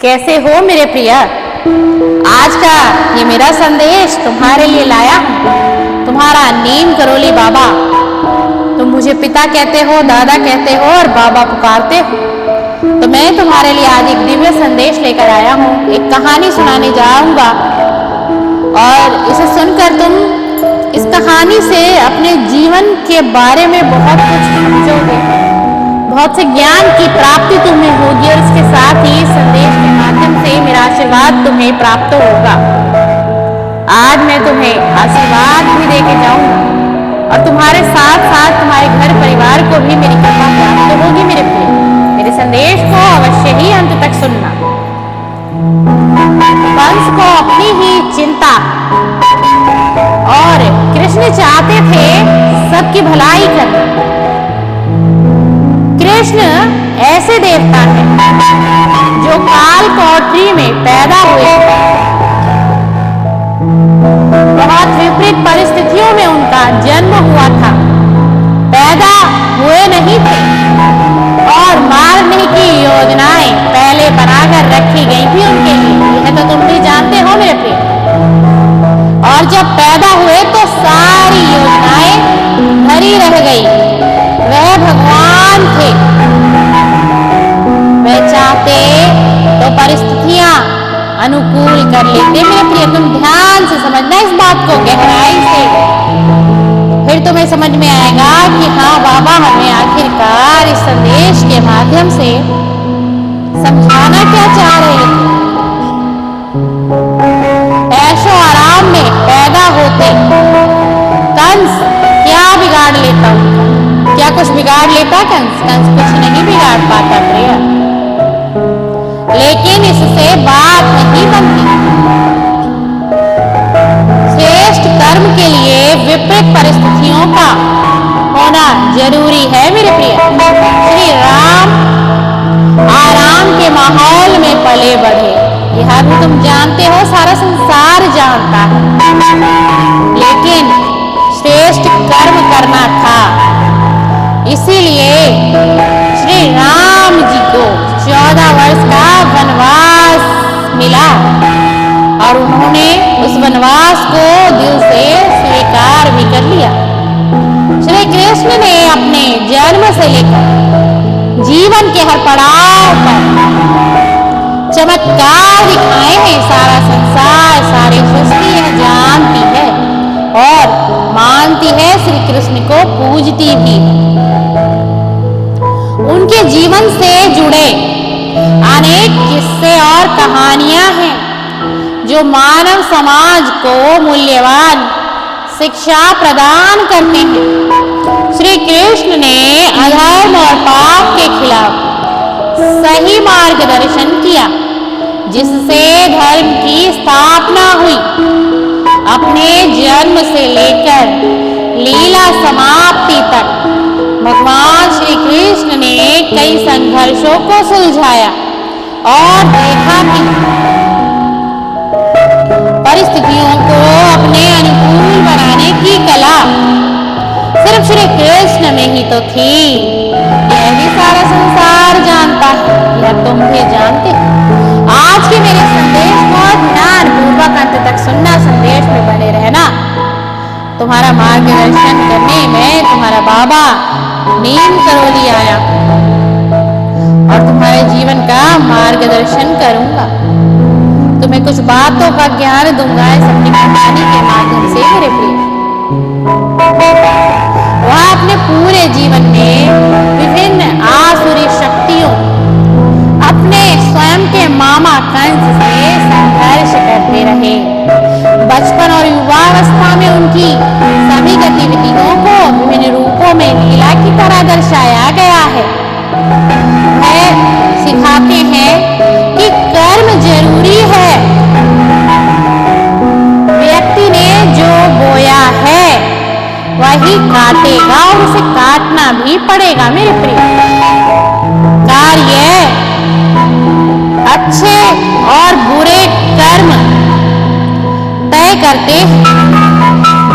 कैसे हो मेरे प्रिय। आज का ये मेरा संदेश तुम्हारे लिए लाया हूँ। तुम्हारा नीम करोली बाबा, तुम मुझे पिता कहते हो, दादा कहते हो और बाबा पुकारते हो। तो मैं तुम्हारे लिए आज एक दिव्य संदेश लेकर आया हूँ। एक कहानी सुनाने जाऊंगा और इसे सुनकर तुम इस कहानी से अपने जीवन के बारे में बहुत कुछ समझोगे, बहुत से ज्ञान की प्राप्ति तुम्हें होगी और इसके साथ ही संदेश के माध्यम से मेरा आशीर्वाद तुम्हें प्राप्त होगा। आज मैं तुम्हें आशीर्वाद भी देके जाऊंगा और तुम्हारे साथ साथ तुम्हारे घर परिवार को भी मेरी कृपा प्राप्त होगी। मेरे प्रिय, मेरे संदेश को अवश्य ही अंत तक सुनना। कंस को अपनी ही चिंता और कृष्ण चाहते थे सबकी भलाई करना। कृष्ण ऐसे देवता हैं जो काल कोठरी में पैदा हुए, बहुत विपरीत परिस्थितियों में उनका जन्म हुआ था। पैदा हुए नहीं थे और मारने की योजनाएं पहले बनाकर रखी गई थी उनके लिए। यह तो तुम भी जानते हो मेरे प्रिय। और जब पैदा हुए तो सारी योजनाएं धरी रह गई। वह भगवान थे, वह चाहते तो परिस्थितियां अनुकूल कर लेते। मेरे प्रिय, तुम ध्यान से समझना इस बात को गहराई से, फिर तुम्हें समझ में आएगा कि हाँ बाबा हमें आखिरकार इस संदेश के माध्यम से समझाना क्या चाह रहे थे। ऐशो आराम में पैदा होते कंस क्या बिगाड़ लेता, क्या कुछ बिगाड़ लेता कंस? कंस कुछ नहीं बिगाड़ पाता प्रिय, लेकिन इससे बात नहीं बनती। श्रेष्ठ कर्म के लिए विपरीत परिस्थितियों का होना जरूरी है मेरे प्रिय। श्री राम आराम के माहौल में पले बढ़े, यह भी तुम जानते हो, सारा संसार जानता है। लेकिन श्रेष्ठ कर्म करना था, इसीलिए श्री राम जी को 14 वर्ष का वनवास मिला और उन्होंने उस वनवास को दिल से स्वीकार भी कर लिया। श्री कृष्ण ने अपने जन्म से लेकर जीवन के हर पड़ाव पर चमत्कार दिखाए हैं। सारा संसार, सारी सृष्टि यह जानती है और मानती है, श्री कृष्ण को पूजती भी। उनके जीवन से जुड़े अनेक किस्से और कहानियां हैं जो मानव समाज को मूल्यवान शिक्षा प्रदान करते हैं। श्री कृष्ण ने अधर्म और पाप के खिलाफ सही मार्गदर्शन किया, जिससे धर्म की स्थापना हुई। अपने जन्म से लेकर लीला समाप्ति तक भगवान श्री कृष्ण ने कई संघर्षों को सुलझाया और देखा कि परिस्थितियों को अपने अनुकूल बनाने की कला सिर्फ श्री कृष्ण में ही तो थी। यह भी सारा संसार जानता है, यह तुम भी जानते हो। आज के मेरे संदेश को ध्यान पूर्वक अंत तक सुनना, संदेश में बने रहना। तुम्हारा मार्गदर्शन करने में तुम्हारा बाबा नीम करोली आया और तुम्हारे जीवन का मार्गदर्शन करूंगा। तुम्हें कुछ बातों का ज्ञान दूंगा इस अपनी कहानी के माध्यम से मेरे प्रिय। वह अपने पूरे जीवन में विभिन्न आसुरी शक्तियों, अपने स्वयं के मामा कंस से संघर्ष करते रहे। बचपन और युवावस्था में उनकी सभी गतिविधियों को विभिन्न रूपों में लीला की तरह दर्शाया गया है। वह सिखाते हैं कि कर्म जरूरी है। व्यक्ति ने जो बोया है वही काटेगा और उसे काटना भी पड़ेगा मेरे प्रिय। कार्य अच्छे और बुरे कर्म तय करते हैं,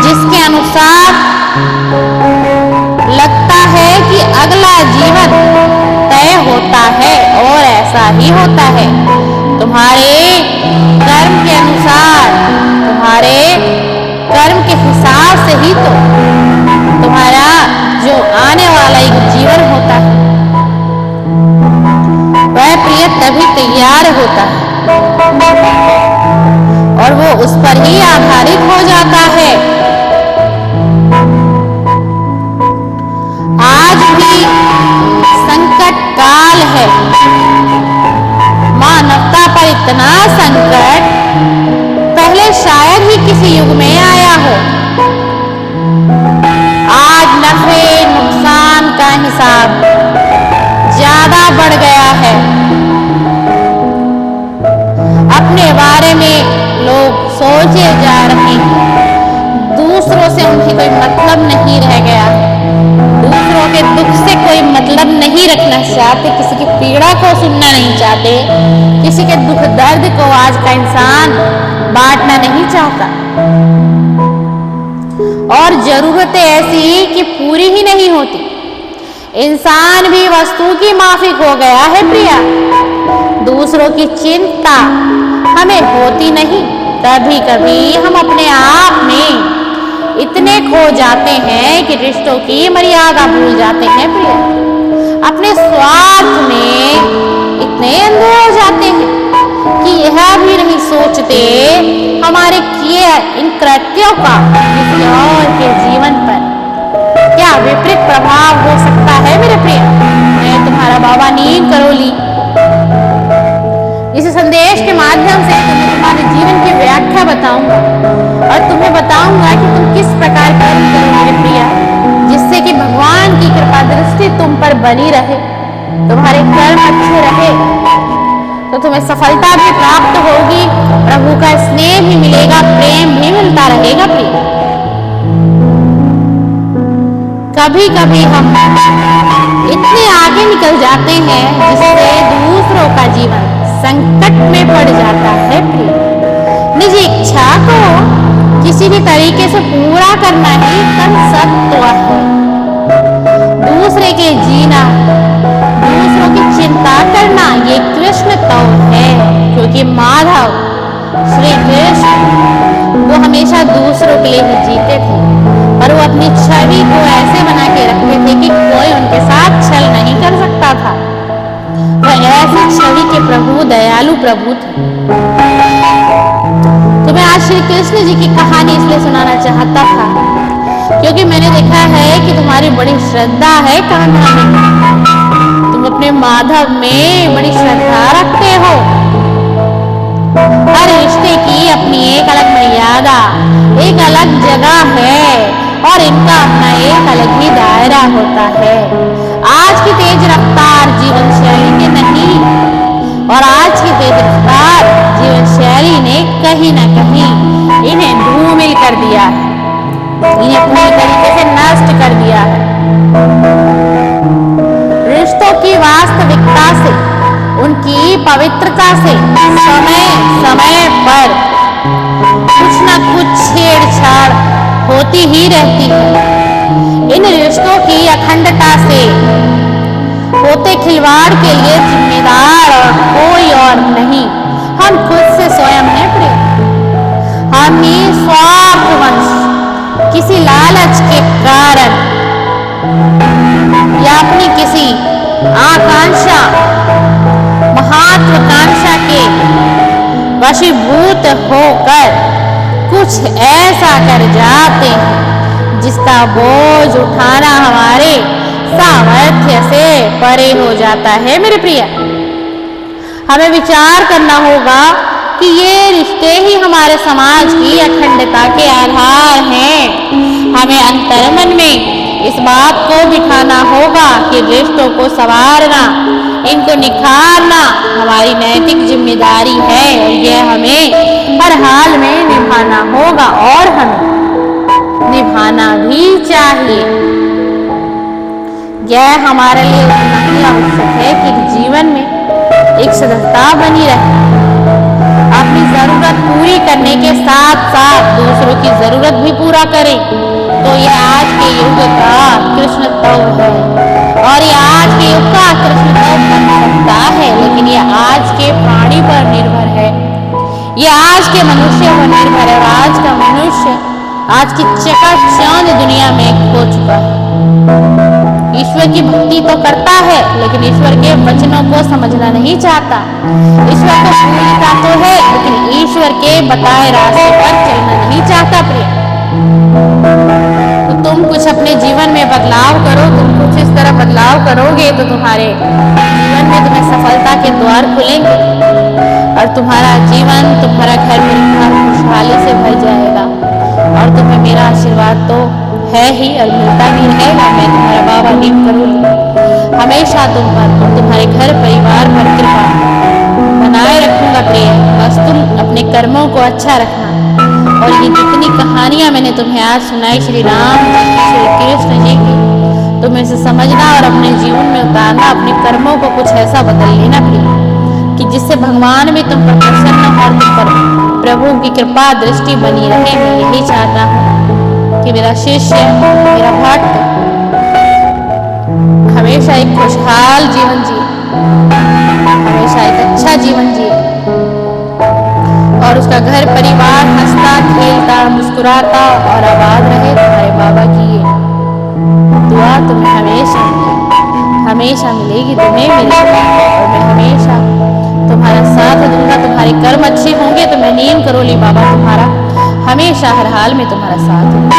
जिसके अनुसार लगता है कि अगला जीवन तय होता है और ऐसा ही होता है। ही तो तुम्हारा जो आने वाला एक जीवन होता है वह प्रिय तभी तैयार होता है और वो उस पर ही आधारित हो जाता है। आज भी संकट काल है, मानवता पर इतना संकट पहले शायद ही किसी युग में आया हो। आज नफे नुकसान का हिसाब ज्यादा बढ़ गया है। अपने बारे में लोग सोचे जा रहे हैं, दूसरों से उनकी कोई मतलब नहीं रह गया, दूसरों के दुख से कोई मतलब नहीं रखना चाहते, किसी की पीड़ा को सुनना नहीं चाहते, किसी के दुख दर्द को आज का इंसान बांटना नहीं चाहता और जरूरतें ऐसी कि पूरी ही नहीं होती। इंसान भी वस्तु की माफिक हो गया है प्रिया। दूसरों की चिंता हमें होती नहीं। कभी कभी हम अपने आप में इतने खो जाते हैं कि रिश्तों की मर्यादा भूल जाते हैं प्रिया। अपने स्वार्थ में इतने अंधे हो जाते हैं कि यह भी नहीं सोचते हमारे किए इन कृत्यों का किसी और के जीवन पर क्या विपरीत प्रभाव हो सकता है मेरे प्रिय। मैं तुम्हारा बाबा नीम करोली इस संदेश के माध्यम से तुम्हें तुम्हारे जीवन की व्याख्या बताऊंगा और तुम्हें बताऊंगा कि तुम किस प्रकार कर्म करो मेरे प्रिया, जिससे कि भगवान की कृपा दृष्टि तुम पर बनी रहे, तुम्हारे कर्म अच्छे रहे तो तुम्हें सफलता भी प्राप्त होगी, प्रभु का स्नेह भी मिलेगा, प्रेम भी मिलता रहेगा प्रिय। कभी कभी हम इतने आगे निकल जाते हैं जिससे दूसरों का जीवन संकट में पड़ जाता है प्रिय। निज इच्छा को किसी भी तरीके से पूरा करना ही कर्तव्य है। दूसरे के जीना, दूसरों की चिंता करना ये कृष्ण तत्व है, क्योंकि माधव श्री कृष्ण वो हमेशा दूसरों के लिए ही जीते थे, पर वो अपनी छवि को ऐसे बना के रखते थे कि कोई उनके साथ छल नहीं कर सकता था। वह ऐसी छवि के प्रभु, दयालु प्रभु थे। तो मैं आज श्री कृष्ण जी की कहानी इसलिए सुनाना चाहता था क्योंकि मैंने देखा है कि तुम्हारी बड़ी श्रद्धा है कान्हा में, तुम अपने माधव में बड़ी श्रद्धा रखते हो। हर रिश्ते की अपनी एक अलग मर्यादा, एक अलग जगह है और इनका अपना एक अलग ही दायरा होता है। आज की तेज रफ्तार जीवन शैली ने नहीं, और आज की तेज रफ्तार जीवन शैली ने कहीं न कहीं इन्हें धूमिल कर दिया है, इन्हें पूरी तरीके से नष्ट कर दिया है। रिश्तों की वास्तविकता से, उनकी पवित्रता से समय समय पर कुछ न कुछ छेड़छाड़ होती ही रहती है। इन रिश्तों की अखंडता से होते खिलवाड़ के लिए जिम्मेदार और कोई और नहीं, हम खुद से स्वयं हैं प्रिय। हम ही स्वार्थवश किसी लालच के कारण या अपनी किसी आकांक्षा, महत्वाकांक्षा के वशीभूत होकर कुछ ऐसा कर जाते हैं जिसका बोझ उठाना हमारे सामर्थ्य से परे हो जाता है मेरे प्रिय। हमें विचार करना होगा कि ये रिश्ते ही हमारे समाज की अखंडता के आधार हैं। हमें अंतर्मन में इस बात को बिठाना होगा कि रिश्तों को संवारना, इनको निखारना हमारी नैतिक जिम्मेदारी है और यह हमें हर हाल में निभाना होगा और हमें निभाना भी चाहिए। यह हमारे लिए उतना ही आवश्यक है कि जीवन में एक सदस्यता बनी रहे, अपनी जरूरत पूरी करने के साथ साथ दूसरों की जरूरत भी पूरा करें। तो यह आज के युग का कृष्ण तत्व है और यह आज के युग का कृष्ण तत्व बन सकता है, लेकिन यह आज के प्राणी पर निर्भर है, यह आज के मनुष्य पर निर्भर है। और आज का मनुष्य आज की चकाचौंध दुनिया में खो चुका है। ईश्वर की भक्ति तो करता है लेकिन ईश्वर के वचनों को समझना नहीं चाहता। ईश्वर को पूजता तो है लेकिन ईश्वर के बताए रास्ते पर चलना नहीं चाहता। प्रिय, तो तुम कुछ अपने जीवन में बदलाव करो। तुम कुछ इस तरह बदलाव करोगे तो तुम्हारे जीवन में तुम्हें सफलता के द्वार खुलेंगे और तुम्हारा जीवन, तुम्हारा घर परिवार खुशहाली से भर जाएगा। और तुम्हें मेरा आशीर्वाद तो है ही और मिलता भी रहेगा। मैं तुम्हारा बाबा नीम करोली हमेशा तुम पर और तुम्हारे घर परिवार पर कृपा बनाए रखूंगा। प्रिय, बस तुम अपने कर्मों को अच्छा रखना। और ये जितनी कहानियां मैंने तुम्हें आज सुनाई श्री राम जी की, श्री कृष्ण जी की, तुम इसे समझना और अपने जीवन में उतारना। अपने कर्मों को कुछ ऐसा बदल लेना प्रिय कि जिससे भगवान भी तुम पर प्रसन्न और तुम पर प्रभु की कृपा दृष्टि बनी रहे। मैं यही चाहता हूँ कि मेरा शिष्य, मेरा भक्त हमेशा एक खुशहाल जीवन जिए, हमेशा एक अच्छा जीवन जिए और उसका घर परिवार हंसता खेलता मुस्कुराता और आबाद रहे। तुम्हारे बाबा की ये दुआ तुम्हें हमेशा मिलेगी तुम्हें मेरी। और मैं हमेशा तुम्हारा साथ दूंगा। तुम्हारे कर्म अच्छे होंगे तो मैं नीम करोली बाबा तुम्हारा हमेशा हर हाल में तुम्हारा साथ दूंगा।